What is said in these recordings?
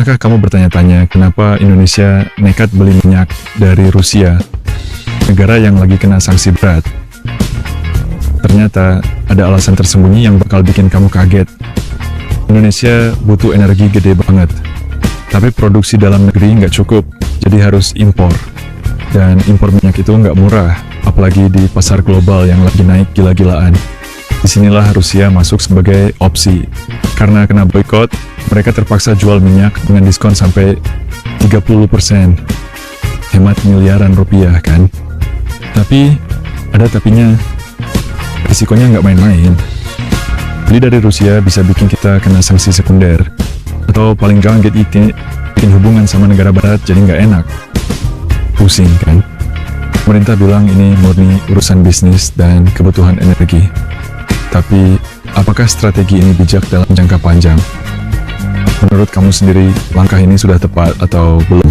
Pernahkah kamu bertanya-tanya kenapa Indonesia nekat beli minyak dari Rusia, negara yang lagi kena sanksi berat? Ternyata ada alasan tersembunyi yang bakal bikin kamu kaget. Indonesia butuh energi gede banget, tapi produksi dalam negeri nggak cukup, jadi harus impor. Dan impor minyak itu nggak murah, apalagi di pasar global yang lagi naik gila-gilaan. Disinilah Rusia masuk sebagai opsi. Karena kena boykot, mereka terpaksa jual minyak dengan diskon sampai 30%. Hemat miliaran rupiah kan? Tapi, ada tapinya. Risikonya nggak main-main. Beli dari Rusia bisa bikin kita kena sanksi sekunder. Atau paling gampang bikin hubungan sama negara barat jadi nggak enak. Pusing kan? Pemerintah bilang ini murni urusan bisnis dan kebutuhan energi. Tapi, apakah strategi ini bijak dalam jangka panjang? Menurut kamu sendiri, langkah ini sudah tepat atau belum?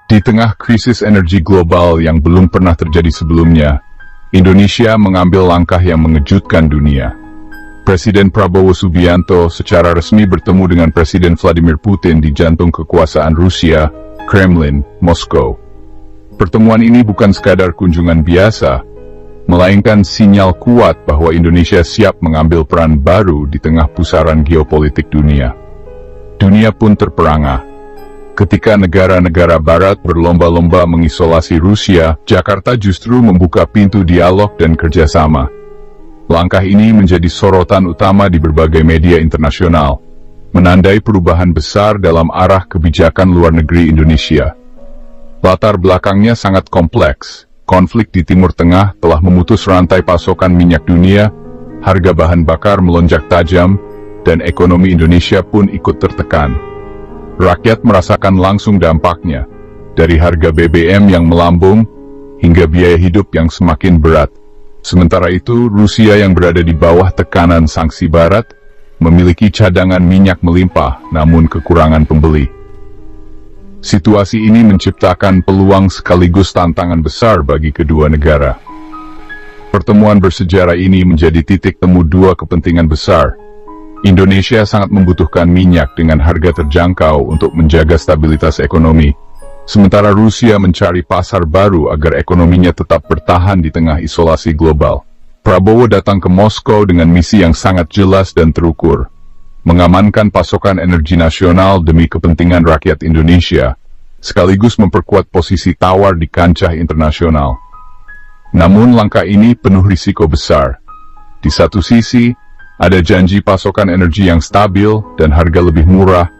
Di tengah krisis energi global yang belum pernah terjadi sebelumnya, Indonesia mengambil langkah yang mengejutkan dunia. Presiden Prabowo Subianto secara resmi bertemu dengan Presiden Vladimir Putin di jantung kekuasaan Rusia, Kremlin, Moskow. Pertemuan ini bukan sekadar kunjungan biasa, melainkan sinyal kuat bahwa Indonesia siap mengambil peran baru di tengah pusaran geopolitik dunia. Dunia pun terperangah. Ketika negara-negara barat berlomba-lomba mengisolasi Rusia, Jakarta justru membuka pintu dialog dan kerjasama. Langkah ini menjadi sorotan utama di berbagai media internasional, menandai perubahan besar dalam arah kebijakan luar negeri Indonesia. Latar belakangnya sangat kompleks. Konflik di Timur Tengah telah memutus rantai pasokan minyak dunia, harga bahan bakar melonjak tajam, dan ekonomi Indonesia pun ikut tertekan. Rakyat merasakan langsung dampaknya, dari harga BBM yang melambung, hingga biaya hidup yang semakin berat. Sementara itu, Rusia yang berada di bawah tekanan sanksi barat, memiliki cadangan minyak melimpah, namun kekurangan pembeli. Situasi ini menciptakan peluang sekaligus tantangan besar bagi kedua negara. Pertemuan bersejarah ini menjadi titik temu dua kepentingan besar. Indonesia sangat membutuhkan minyak dengan harga terjangkau untuk menjaga stabilitas ekonomi, sementara Rusia mencari pasar baru agar ekonominya tetap bertahan di tengah isolasi global. Prabowo datang ke Moskow dengan misi yang sangat jelas dan terukur, mengamankan pasokan energi nasional demi kepentingan rakyat Indonesia, sekaligus memperkuat posisi tawar di kancah internasional. Namun langkah ini penuh risiko besar. Di satu sisi, ada janji pasokan energi yang stabil dan harga lebih murah.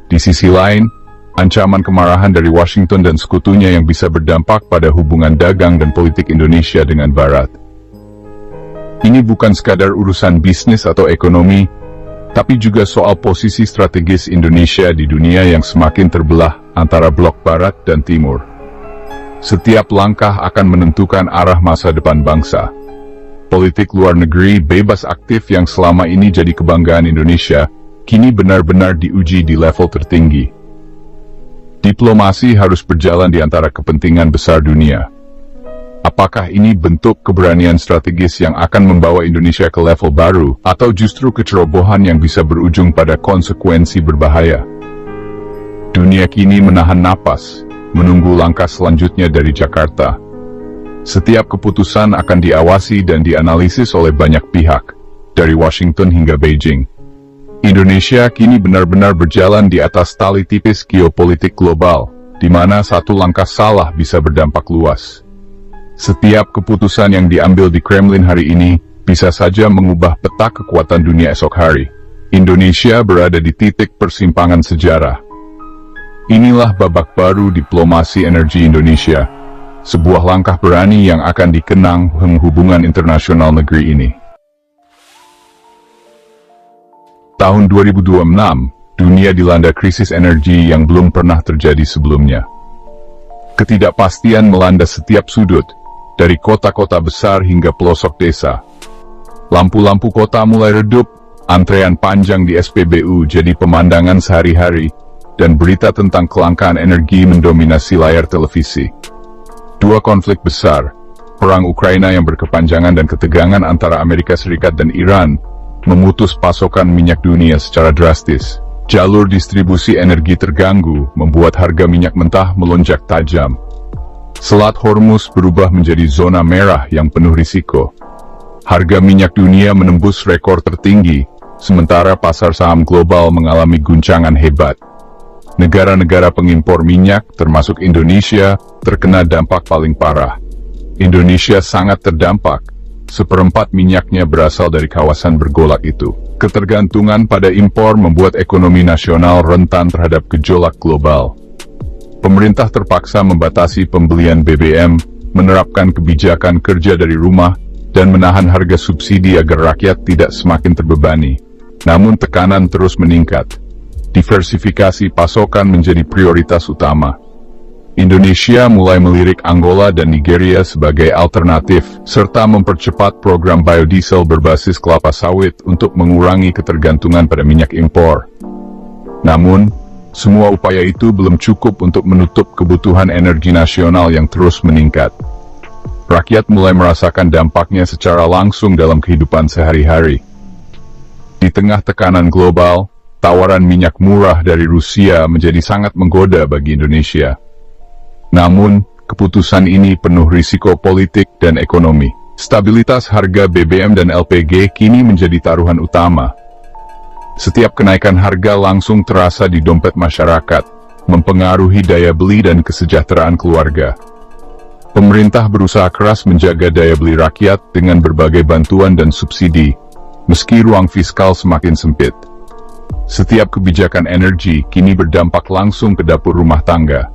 Di sisi lain, ancaman kemarahan dari Washington dan sekutunya yang bisa berdampak pada hubungan dagang dan politik Indonesia dengan Barat. Ini bukan sekadar urusan bisnis atau ekonomi, tapi juga soal posisi strategis Indonesia di dunia yang semakin terbelah antara blok Barat dan Timur. Setiap langkah akan menentukan arah masa depan bangsa. Politik luar negeri bebas aktif yang selama ini jadi kebanggaan Indonesia, kini benar-benar diuji di level tertinggi. Diplomasi harus berjalan di antara kepentingan besar dunia. Apakah ini bentuk keberanian strategis yang akan membawa Indonesia ke level baru, atau justru kecerobohan yang bisa berujung pada konsekuensi berbahaya? Dunia kini menahan napas, menunggu langkah selanjutnya dari Jakarta. Setiap keputusan akan diawasi dan dianalisis oleh banyak pihak, dari Washington hingga Beijing. Indonesia kini benar-benar berjalan di atas tali tipis geopolitik global, di mana satu langkah salah bisa berdampak luas. Setiap keputusan yang diambil di Kremlin hari ini bisa saja mengubah peta kekuatan dunia esok hari. Indonesia berada di titik persimpangan sejarah. Inilah babak baru diplomasi energi Indonesia, sebuah langkah berani yang akan dikenang hubungan internasional negeri ini. Tahun 2026, dunia dilanda krisis energi yang belum pernah terjadi sebelumnya. Ketidakpastian melanda setiap sudut, dari kota-kota besar hingga pelosok desa. Lampu-lampu kota mulai redup, antrean panjang di SPBU jadi pemandangan sehari-hari, dan berita tentang kelangkaan energi mendominasi layar televisi. Dua konflik besar, Perang Ukraina yang berkepanjangan dan ketegangan antara Amerika Serikat dan Iran memutus pasokan minyak dunia secara drastis. Jalur distribusi energi terganggu, membuat harga minyak mentah melonjak tajam. Selat Hormuz berubah menjadi zona merah yang penuh risiko. Harga minyak dunia menembus rekor tertinggi, sementara pasar saham global mengalami guncangan hebat. Negara-negara pengimpor minyak, termasuk Indonesia, terkena dampak paling parah. Indonesia sangat terdampak. Seperempat minyaknya berasal dari kawasan bergolak itu. Ketergantungan pada impor membuat ekonomi nasional rentan terhadap gejolak global. Pemerintah terpaksa membatasi pembelian BBM, menerapkan kebijakan kerja dari rumah, dan menahan harga subsidi agar rakyat tidak semakin terbebani. Namun tekanan terus meningkat. Diversifikasi pasokan menjadi prioritas utama. Indonesia mulai melirik Angola dan Nigeria sebagai alternatif, serta mempercepat program biodiesel berbasis kelapa sawit untuk mengurangi ketergantungan pada minyak impor. Namun, semua upaya itu belum cukup untuk menutup kebutuhan energi nasional yang terus meningkat. Rakyat mulai merasakan dampaknya secara langsung dalam kehidupan sehari-hari. Di tengah tekanan global, tawaran minyak murah dari Rusia menjadi sangat menggoda bagi Indonesia. Namun, keputusan ini penuh risiko politik dan ekonomi. Stabilitas harga BBM dan LPG kini menjadi taruhan utama. Setiap kenaikan harga langsung terasa di dompet masyarakat, mempengaruhi daya beli dan kesejahteraan keluarga. Pemerintah berusaha keras menjaga daya beli rakyat dengan berbagai bantuan dan subsidi, meski ruang fiskal semakin sempit. Setiap kebijakan energi kini berdampak langsung ke dapur rumah tangga.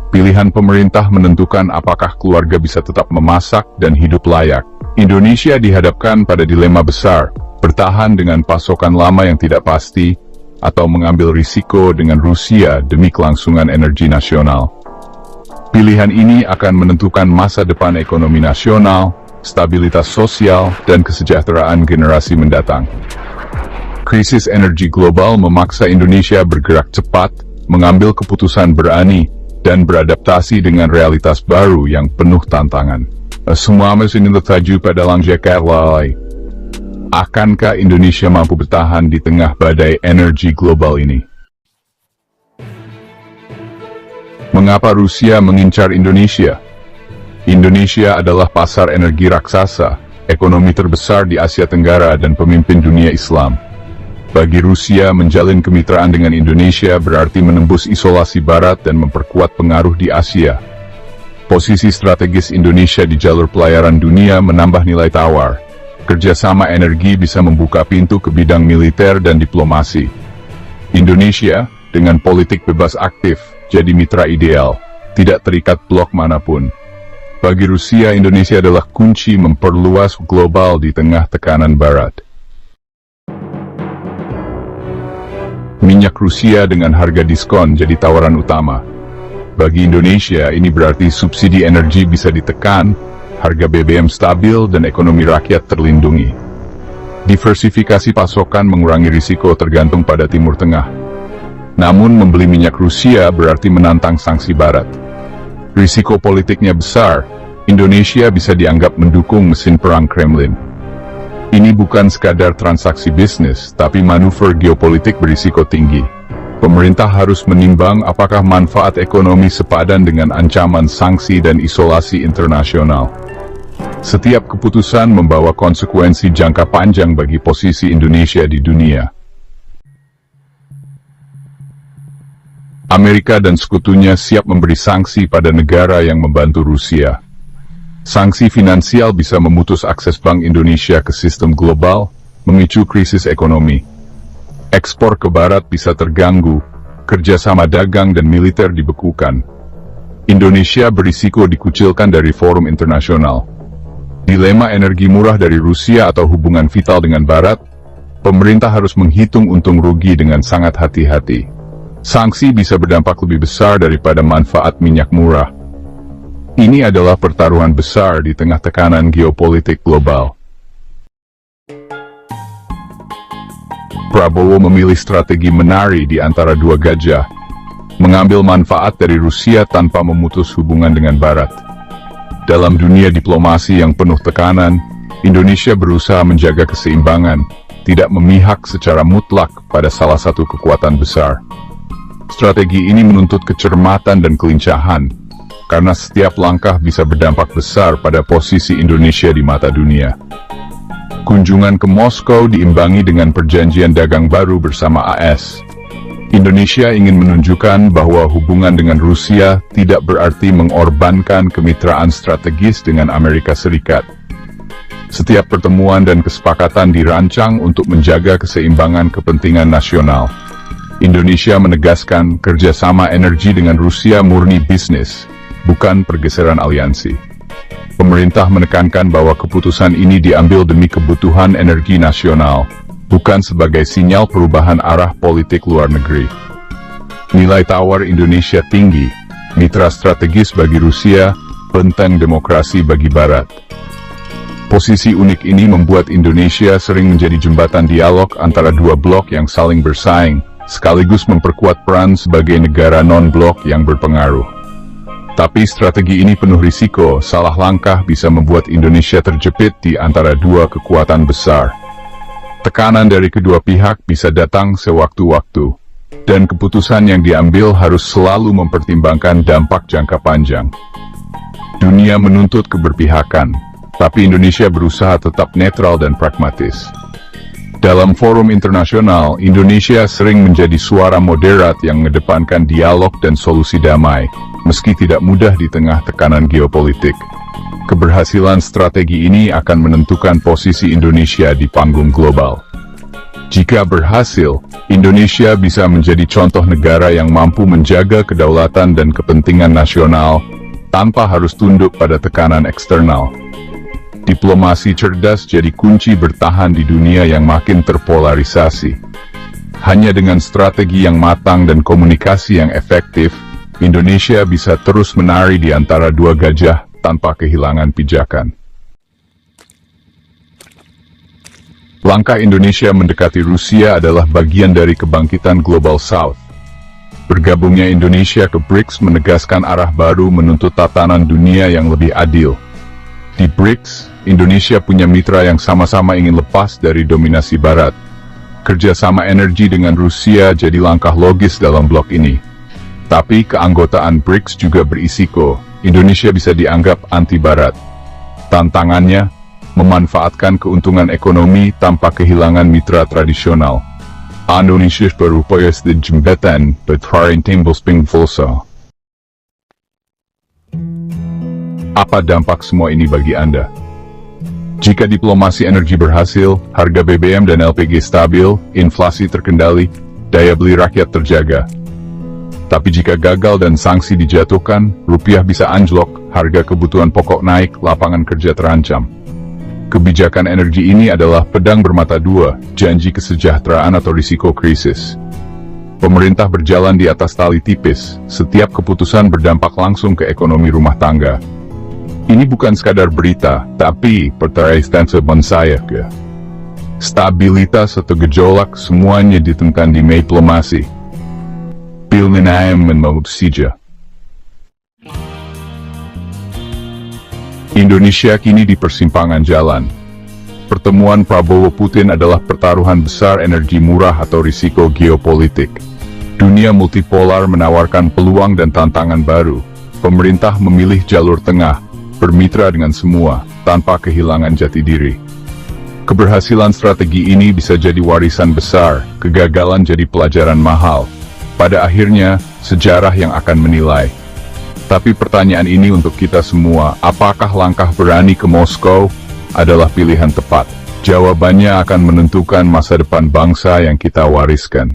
Pilihan pemerintah menentukan apakah keluarga bisa tetap memasak dan hidup layak. Indonesia dihadapkan pada dilema besar, bertahan dengan pasokan lama yang tidak pasti, atau mengambil risiko dengan Rusia demi kelangsungan energi nasional. Pilihan ini akan menentukan masa depan ekonomi nasional, stabilitas sosial, dan kesejahteraan generasi mendatang. Krisis energi global memaksa Indonesia bergerak cepat, mengambil keputusan berani, dan beradaptasi dengan realitas baru yang penuh tantangan. Semua mesin tertuju pada langkah lalai. Akankah Indonesia mampu bertahan di tengah badai energi global ini? Mengapa Rusia mengincar Indonesia? Indonesia adalah pasar energi raksasa, ekonomi terbesar di Asia Tenggara dan pemimpin dunia Islam. Bagi Rusia, menjalin kemitraan dengan Indonesia berarti menembus isolasi Barat dan memperkuat pengaruh di Asia. Posisi strategis Indonesia di jalur pelayaran dunia menambah nilai tawar. Kerjasama energi bisa membuka pintu ke bidang militer dan diplomasi. Indonesia, dengan politik bebas aktif, jadi mitra ideal, tidak terikat blok manapun. Bagi Rusia, Indonesia adalah kunci memperluas global di tengah tekanan Barat. Minyak Rusia dengan harga diskon jadi tawaran utama. Bagi Indonesia, ini berarti subsidi energi bisa ditekan, harga BBM stabil dan ekonomi rakyat terlindungi. Diversifikasi pasokan mengurangi risiko tergantung pada Timur Tengah. Namun membeli minyak Rusia berarti menantang sanksi Barat. Risiko politiknya besar, Indonesia bisa dianggap mendukung mesin perang Kremlin. Ini bukan sekadar transaksi bisnis, tapi manuver geopolitik berisiko tinggi. Pemerintah harus menimbang apakah manfaat ekonomi sepadan dengan ancaman sanksi dan isolasi internasional. Setiap keputusan membawa konsekuensi jangka panjang bagi posisi Indonesia di dunia. Amerika dan sekutunya siap memberi sanksi pada negara yang membantu Rusia. Sanksi finansial bisa memutus akses Bank Indonesia ke sistem global, memicu krisis ekonomi. Ekspor ke Barat bisa terganggu, kerjasama dagang dan militer dibekukan. Indonesia berisiko dikucilkan dari forum internasional. Dilema energi murah dari Rusia atau hubungan vital dengan Barat, pemerintah harus menghitung untung rugi dengan sangat hati-hati. Sanksi bisa berdampak lebih besar daripada manfaat minyak murah. Ini adalah pertaruhan besar di tengah tekanan geopolitik global. Prabowo memilih strategi menari di antara dua gajah, mengambil manfaat dari Rusia tanpa memutus hubungan dengan Barat. Dalam dunia diplomasi yang penuh tekanan, Indonesia berusaha menjaga keseimbangan, tidak memihak secara mutlak pada salah satu kekuatan besar. Strategi ini menuntut kecermatan dan kelincahan, karena setiap langkah bisa berdampak besar pada posisi Indonesia di mata dunia. Kunjungan ke Moskow diimbangi dengan perjanjian dagang baru bersama AS. Indonesia ingin menunjukkan bahwa hubungan dengan Rusia tidak berarti mengorbankan kemitraan strategis dengan Amerika Serikat. Setiap pertemuan dan kesepakatan dirancang untuk menjaga keseimbangan kepentingan nasional. Indonesia menegaskan kerjasama energi dengan Rusia murni bisnis, bukan pergeseran aliansi. Pemerintah menekankan bahwa keputusan ini diambil demi kebutuhan energi nasional, bukan sebagai sinyal perubahan arah politik luar negeri. Nilai tawar Indonesia tinggi, mitra strategis bagi Rusia, benteng demokrasi bagi Barat. Posisi unik ini membuat Indonesia sering menjadi jembatan dialog antara dua blok yang saling bersaing, sekaligus memperkuat peran sebagai negara non-blok yang berpengaruh. Tapi strategi ini penuh risiko, salah langkah bisa membuat Indonesia terjepit di antara dua kekuatan besar. Tekanan dari kedua pihak bisa datang sewaktu-waktu, dan keputusan yang diambil harus selalu mempertimbangkan dampak jangka panjang. Dunia menuntut keberpihakan, tapi Indonesia berusaha tetap netral dan pragmatis. Dalam forum internasional, Indonesia sering menjadi suara moderat yang mengedepankan dialog dan solusi damai, meski tidak mudah di tengah tekanan geopolitik. Keberhasilan strategi ini akan menentukan posisi Indonesia di panggung global. Jika berhasil, Indonesia bisa menjadi contoh negara yang mampu menjaga kedaulatan dan kepentingan nasional, tanpa harus tunduk pada tekanan eksternal. Diplomasi cerdas jadi kunci bertahan di dunia yang makin terpolarisasi. Hanya dengan strategi yang matang dan komunikasi yang efektif, Indonesia bisa terus menari di antara dua gajah tanpa kehilangan pijakan. Langkah Indonesia mendekati Rusia adalah bagian dari kebangkitan Global South. Bergabungnya Indonesia ke BRICS menegaskan arah baru menuntut tatanan dunia yang lebih adil. Di BRICS, Indonesia punya mitra yang sama-sama ingin lepas dari dominasi Barat. Kerjasama energi dengan Rusia jadi langkah logis dalam blok ini. Tapi keanggotaan BRICS juga berisiko. Indonesia bisa dianggap anti-Barat. Tantangannya, memanfaatkan keuntungan ekonomi tanpa kehilangan mitra tradisional. Indonesia berupaya di jembatan bertaring timbul pulsa. Apa dampak semua ini bagi Anda? Jika diplomasi energi berhasil, harga BBM dan LPG stabil, inflasi terkendali, daya beli rakyat terjaga. Tapi jika gagal dan sanksi dijatuhkan, rupiah bisa anjlok, harga kebutuhan pokok naik, lapangan kerja terancam. Kebijakan energi ini adalah pedang bermata dua, janji kesejahteraan atau risiko krisis. Pemerintah berjalan di atas tali tipis, setiap keputusan berdampak langsung ke ekonomi rumah tangga. Ini bukan sekadar berita, tapi pertaraian saya ke. Stabilitas atau gejolak semuanya ditentukan di diplomasi. Pilnenayam menurut Sija. Indonesia kini di persimpangan jalan. Pertemuan Prabowo-Putin adalah pertaruhan besar energi murah atau risiko geopolitik. Dunia multipolar menawarkan peluang dan tantangan baru. Pemerintah memilih jalur tengah, bermitra dengan semua, tanpa kehilangan jati diri. Keberhasilan strategi ini bisa jadi warisan besar, kegagalan jadi pelajaran mahal. Pada akhirnya, sejarah yang akan menilai. Tapi pertanyaan ini untuk kita semua, apakah langkah berani ke Moskow adalah pilihan tepat? Jawabannya akan menentukan masa depan bangsa yang kita wariskan.